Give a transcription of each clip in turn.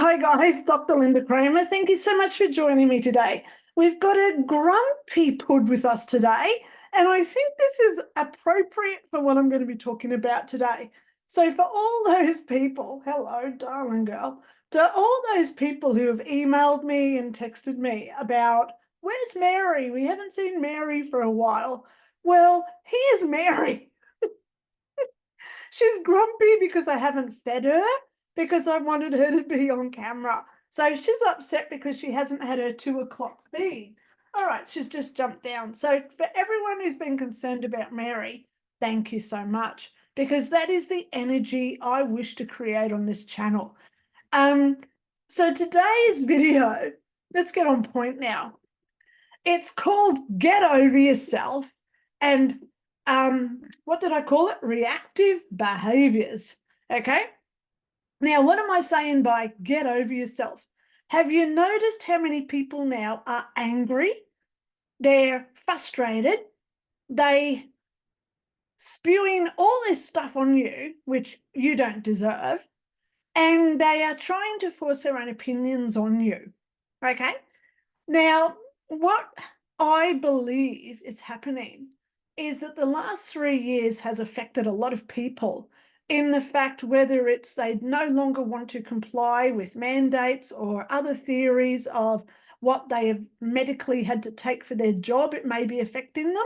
Hi guys, Dr. Lynda Cramer. Thank you so much for joining me today. We've got a grumpy pud with us today, and I think this is appropriate for what I'm going to be talking about today. So for all those people, hello, darling girl, to all those people who have emailed me and texted me about, where's Mary? We haven't seen Mary for a while. Well, here's Mary. She's grumpy because I haven't fed her, because I wanted her to be on camera. So she's upset because she hasn't had her 2 o'clock feed. All right, she's just jumped down. So for everyone who's been concerned about Mary, thank you so much, because that is the energy I wish to create on this channel. So today's video, let's get on point now. It's called Get Over Yourself, and what did I call it? Reactive behaviors. Okay. Now, what am I saying by get over yourself? Have you noticed how many people now are angry? They're frustrated. They spewing all this stuff on you, which you don't deserve, and they are trying to force their own opinions on you. Okay. Now, what I believe is happening is that the last 3 years has affected a lot of people in the fact whether it's they no longer want to comply with mandates or other theories of what they have medically had to take for their job. It may be affecting them.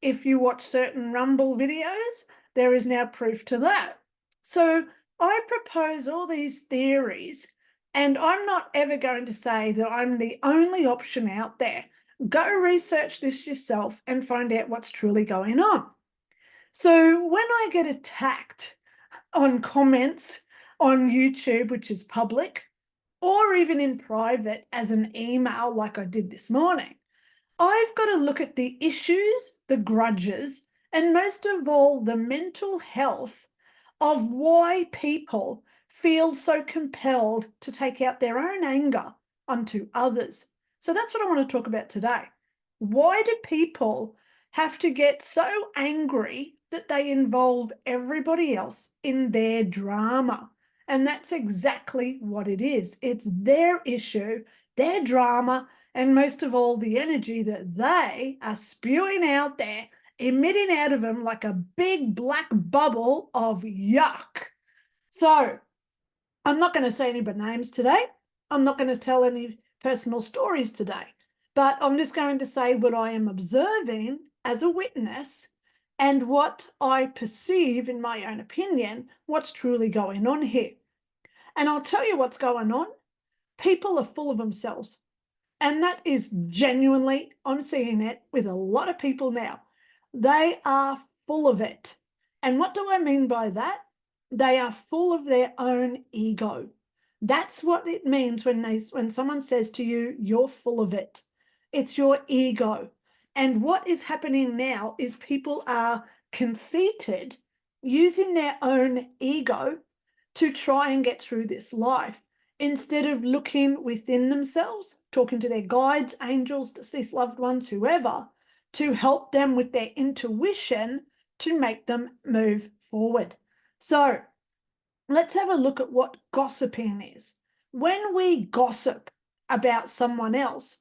If you watch certain Rumble videos, there is now proof to that. So I propose all these theories, and I'm not ever going to say that I'm the only option out there. Go research this yourself and find out what's truly going on. So when I get attacked on comments on YouTube, which is public, or even in private as an email like I did this morning, I've got to look at the issues, the grudges, and most of all, the mental health of why people feel so compelled to take out their own anger onto others. So that's what I want to talk about today. Why do people have to get so angry that they involve everybody else in their drama? And that's exactly what it is. It's their issue, their drama, and most of all, the energy that they are spewing out there, emitting out of them like a big black bubble of yuck. So I'm not going to say any names today. I'm not going to tell any personal stories today, but I'm just going to say what I am observing as a witness and what I perceive, in my own opinion, what's truly going on here. And I'll tell you what's going on. People are full of themselves. And that is genuinely, I'm seeing it with a lot of people now. They are full of it. And what do I mean by that? They are full of their own ego. That's what it means when someone says to you, you're full of it. It's your ego. And what is happening now is people are conceited, using their own ego to try and get through this life, instead of looking within themselves, talking to their guides, angels, deceased loved ones, whoever, to help them with their intuition to make them move forward. So let's have a look at what gossiping is. When we gossip about someone else,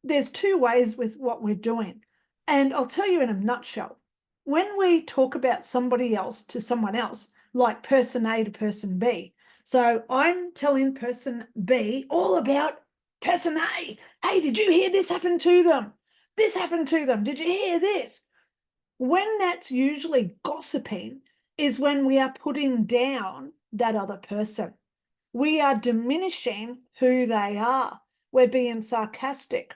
there's two ways with what we're doing. And I'll tell you in a nutshell. When we talk about somebody else to someone else, like person A to person B, so I'm telling person B all about person A. Hey, did you hear this happened to them? This happened to them. Did you hear this? When that's usually gossiping is when we are putting down that other person. We are diminishing who they are. We're being sarcastic.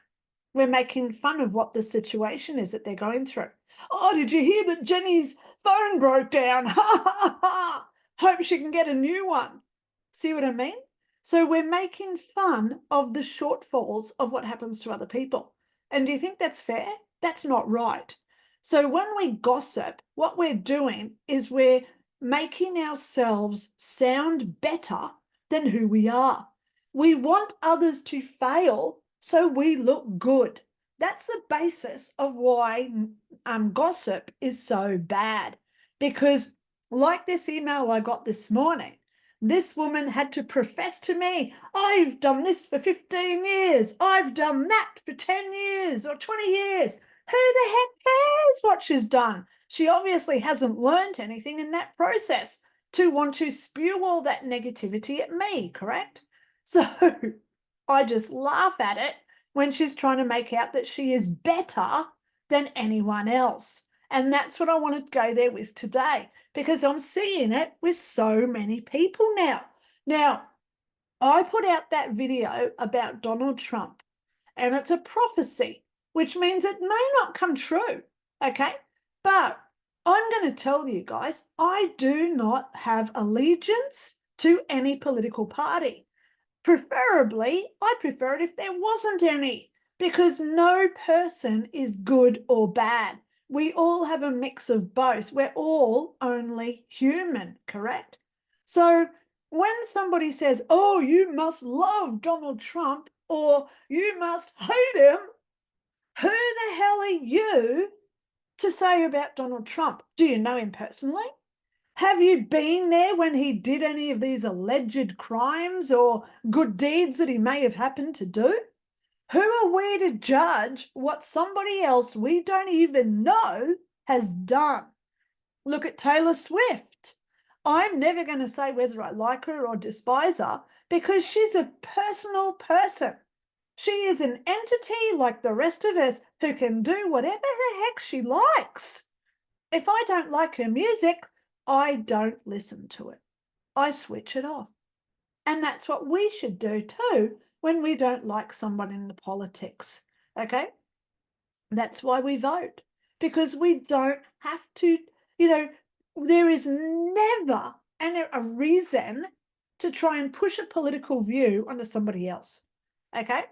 We're making fun of what the situation is that they're going through. Oh, did you hear that Jenny's phone broke down? Ha, ha, ha. Hope she can get a new one. See what I mean? So we're making fun of the shortfalls of what happens to other people. And do you think that's fair? That's not right. So when we gossip, what we're doing is we're making ourselves sound better than who we are. We want others to fail so we look good. That's the basis of why gossip is so bad. Because like this email I got this morning, This woman had to profess to me, I've done this for 15 years. I've done that for 10 years or 20 years. Who the heck cares what she's done? She obviously hasn't learned anything in that process to want to spew all that negativity at me, correct? So I just laugh at it when she's trying to make out that she is better than anyone else. And that's what I want to go there with today, because I'm seeing it with so many people now. Now, I put out that video about Donald Trump, and it's a prophecy, which means it may not come true, okay? But I'm going to tell you guys, I do not have allegiance to any political party. Preferably, I prefer it if there wasn't any, because no person is good or bad. We all have a mix of both. We're all only human, correct? So when somebody says, oh, you must love Donald Trump or you must hate him, who the hell are you to say about Donald Trump? Do you know him personally? Have you been there when he did any of these alleged crimes or good deeds that he may have happened to do? Who are we to judge what somebody else we don't even know has done? Look at Taylor Swift. I'm never going to say whether I like her or despise her because she's a personal person. She is an entity like the rest of us who can do whatever the heck she likes. If I don't like her music, I don't listen to it. I switch it off. And that's what we should do too when we don't like someone in the politics. Okay? That's why we vote. Because we don't have to, there is never a reason to try and push a political view onto somebody else. Okay?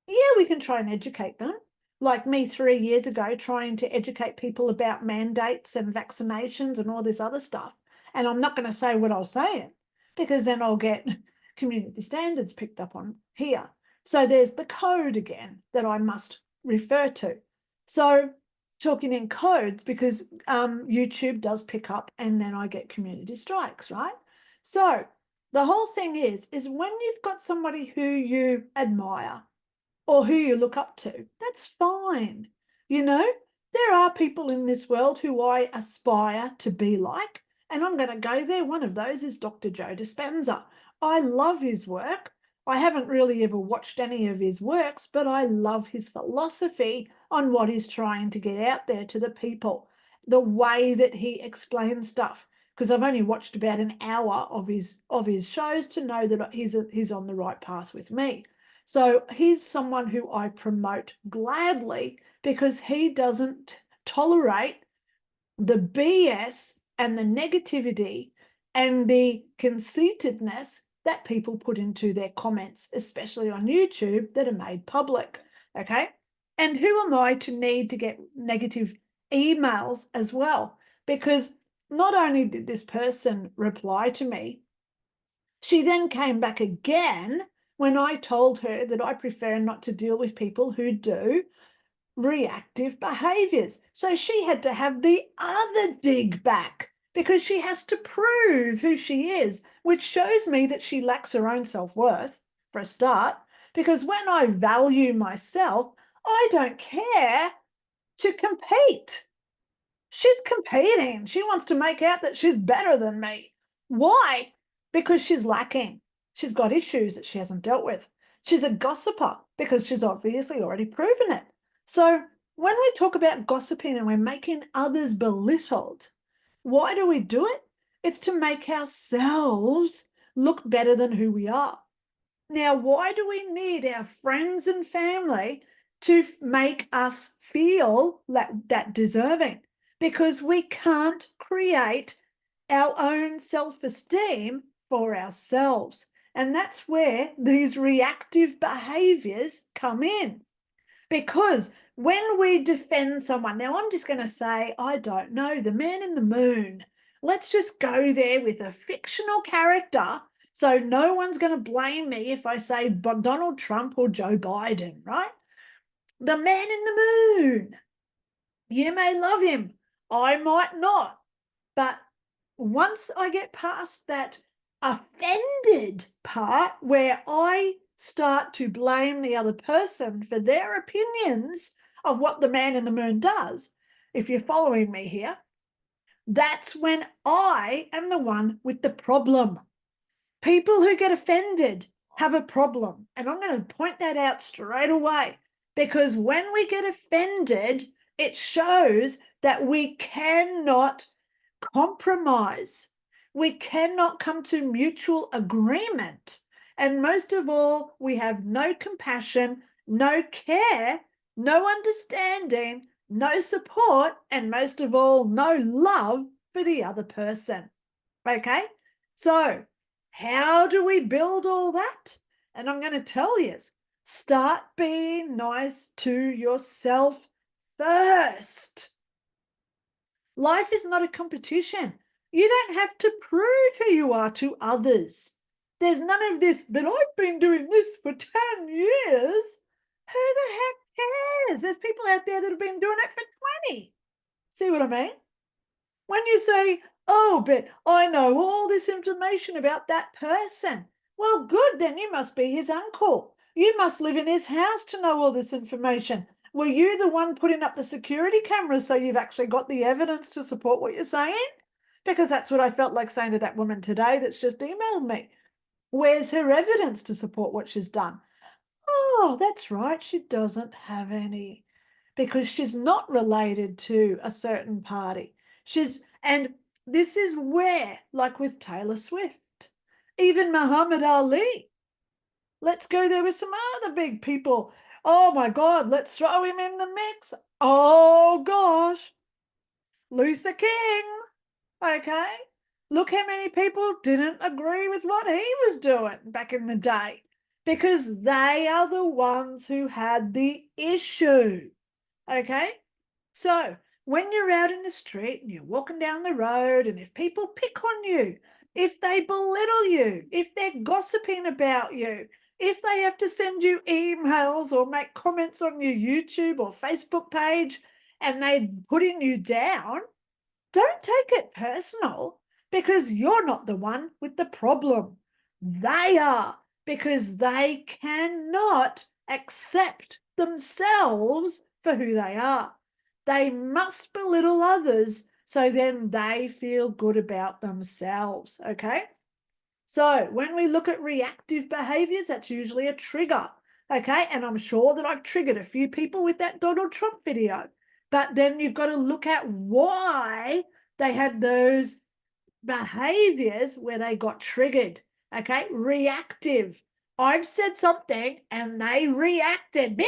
Yeah, we can try and educate them. Like me 3 years ago, trying to educate people about mandates and vaccinations and all this other stuff. And I'm not going to say what I was saying because then I'll get community standards picked up on here. So there's the code again that I must refer to. So talking in codes because YouTube does pick up and then I get community strikes, right? So the whole thing is when you've got somebody who you admire or who you look up to, that's fine. There are people in this world who I aspire to be like, and I'm going to go there. One of those is Dr. Joe Dispenza. I love his work. I haven't really ever watched any of his works, but I love his philosophy on what he's trying to get out there to the people, the way that he explains stuff. Because I've only watched about an hour of his shows to know that he's on the right path with me. So he's someone who I promote gladly because he doesn't tolerate the BS and the negativity and the conceitedness that people put into their comments, especially on YouTube, that are made public. Okay. And who am I to need to get negative emails as well? Because not only did this person reply to me, she then came back again when I told her that I prefer not to deal with people who do reactive behaviours. So she had to have the other dig back because she has to prove who she is, which shows me that she lacks her own self-worth for a start, because when I value myself, I don't care to compete. She's competing. She wants to make out that she's better than me. Why? Because she's lacking. She's got issues that she hasn't dealt with. She's a gossiper because she's obviously already proven it. So when we talk about gossiping and we're making others belittled, why do we do it? It's to make ourselves look better than who we are. Now, why do we need our friends and family to make us feel that deserving? Because we can't create our own self-esteem for ourselves. And that's where these reactive behaviours come in. Because when we defend someone, now I'm just going to say, I don't know, the man in the moon. Let's just go there with a fictional character so no one's going to blame me if I say Donald Trump or Joe Biden, right? The man in the moon. You may love him. I might not. But once I get past that offended part where I start to blame the other person for their opinions of what the man in the moon does, if you're following me here, that's when I am the one with the problem. People who get offended have a problem. And I'm going to point that out straight away, because when we get offended, it shows that we cannot compromise. We cannot come to mutual agreement. And most of all, we have no compassion, no care, no understanding, no support, and most of all, no love for the other person. Okay? So, how do we build all that? And I'm going to tell you, start being nice to yourself first. Life is not a competition. You don't have to prove who you are to others. There's none of this, but I've been doing this for 10 years. Who the heck cares? There's people out there that have been doing it for 20. See what I mean? When you say, oh, but I know all this information about that person. Well, good, then you must be his uncle. You must live in his house to know all this information. Were you the one putting up the security cameras so you've actually got the evidence to support what you're saying? Because that's what I felt like saying to that woman today that's just emailed me. Where's her evidence to support what she's done? Oh, that's right, she doesn't have any, because she's not related to a certain party. And this is where, like with Taylor Swift, even Muhammad Ali, let's go there with some other big people. Oh my God, let's throw him in the mix. Oh gosh, Luther King. Okay. Look how many people didn't agree with what he was doing back in the day, because they are the ones who had the issue. Okay. So when you're out in the street and you're walking down the road, and if people pick on you, if they belittle you, if they're gossiping about you, if they have to send you emails or make comments on your YouTube or Facebook page and they're putting you down, don't take it personal, because you're not the one with the problem. They are, because they cannot accept themselves for who they are. They must belittle others so then they feel good about themselves, okay? So when we look at reactive behaviors, that's usually a trigger, okay? And I'm sure that I've triggered a few people with that Donald Trump video. But then you've got to look at why they had those behaviors where they got triggered, okay? Reactive. I've said something and they reacted.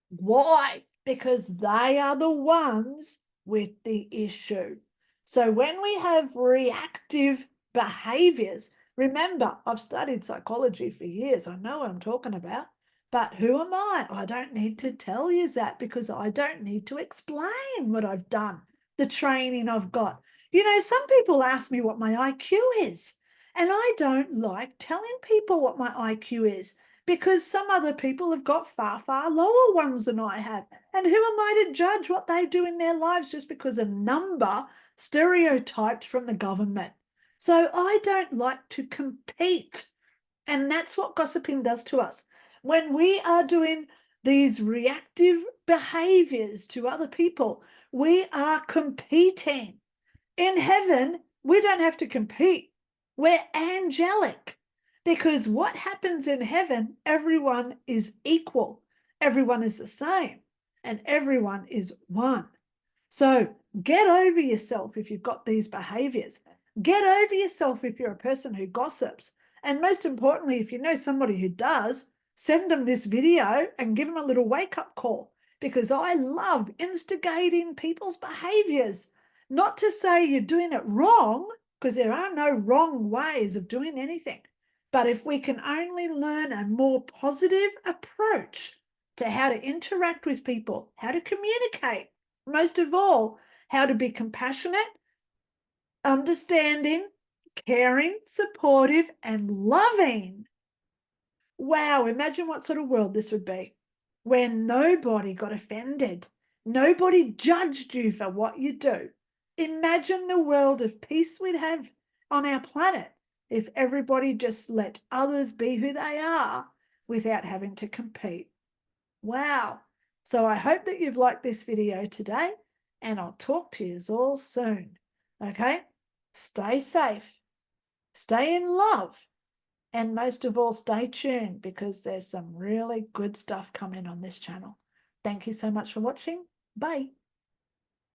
Why? Because they are the ones with the issue. So when we have reactive behaviors, remember, I've studied psychology for years. I know what I'm talking about. But who am I? I don't need to tell you that, because I don't need to explain what I've done, the training I've got. You know, some people ask me what my IQ is, and I don't like telling people what my IQ is, because some other people have got far, far lower ones than I have. And who am I to judge what they do in their lives just because a number stereotyped from the government? So I don't like to compete. And that's what gossiping does to us. When we are doing these reactive behaviors to other people, we are competing. In heaven, we don't have to compete. We're angelic. Because what happens in heaven, everyone is equal, everyone is the same, and everyone is one. So get over yourself if you've got these behaviors. Get over yourself if you're a person who gossips. And most importantly, if you know somebody who does, send them this video and give them a little wake-up call, because I love instigating people's behaviors. Not to say you're doing it wrong, because there are no wrong ways of doing anything. But if we can only learn a more positive approach to how to interact with people, how to communicate, most of all, how to be compassionate, understanding, caring, supportive, and loving. Wow, imagine what sort of world this would be, where nobody got offended. Nobody judged you for what you do. Imagine the world of peace we'd have on our planet if everybody just let others be who they are without having to compete. Wow. So I hope that you've liked this video today, and I'll talk to you all soon. Okay? Stay safe, stay in love, and most of all, stay tuned because there's some really good stuff coming on this channel. Thank you so much for watching. Bye.